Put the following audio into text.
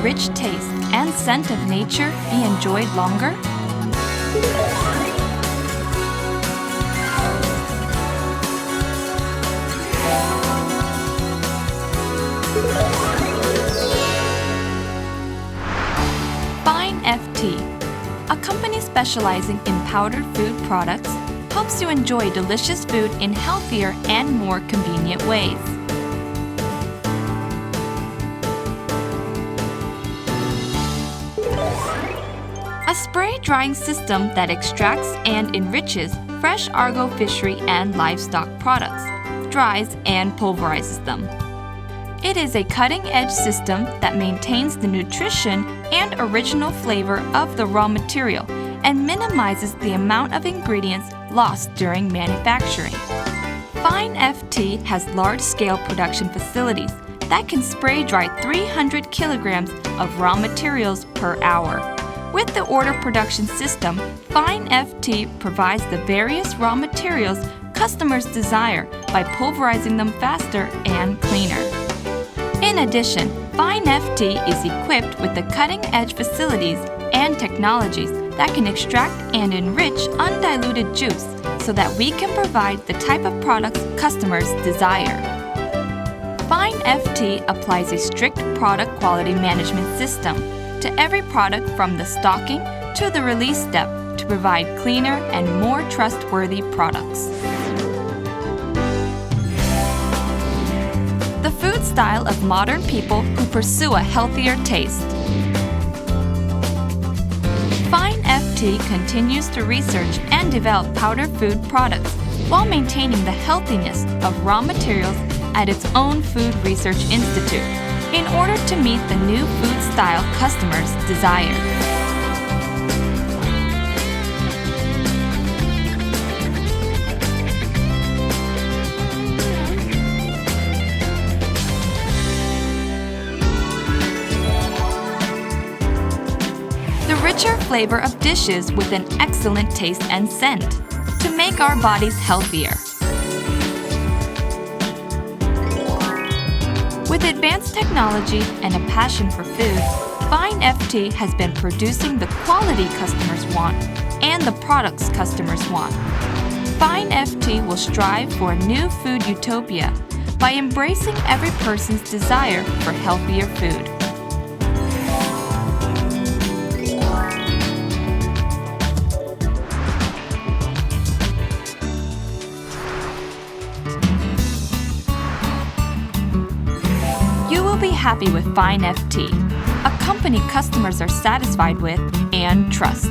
rich taste and scent of nature be enjoyed longer? FineFT, a company specializing in powdered food products, helps you enjoy delicious food in healthier and more convenient ways. A spray drying system that extracts and enriches fresh Argo fishery and livestock products, dries and pulverizes them. It is a cutting-edge system that maintains the nutrition and original flavor of the raw material and minimizes the amount of ingredients lost during manufacturing. FineFT has large-scale production facilities that can spray dry 300 kilograms of raw materials per hour. With the order production system, FineFT provides the various raw materials customers desire by pulverizing them faster and cleaner. In addition, FineFT is equipped with the cutting-edge facilities and technologies that can extract and enrich undiluted juice so that we can provide the type of products customers desire. FineFT applies a strict product quality management system to every product from the stocking to the release step to provide cleaner and more trustworthy products. The food style of modern people who pursue a healthier taste. FineFT continues to research and develop powdered food products while maintaining the healthiness of raw materials at its own food research institute in order to meet the new food style customers desire. The richer flavor of dishes with an excellent taste and scent to make our bodies healthier. With advanced technology and a passion for food, FineFT has been producing the quality customers want and the products customers want. FineFT will strive for a new food utopia by embracing every person's desire for healthier food. You will be happy with FineFT, a company customers are satisfied with and trust.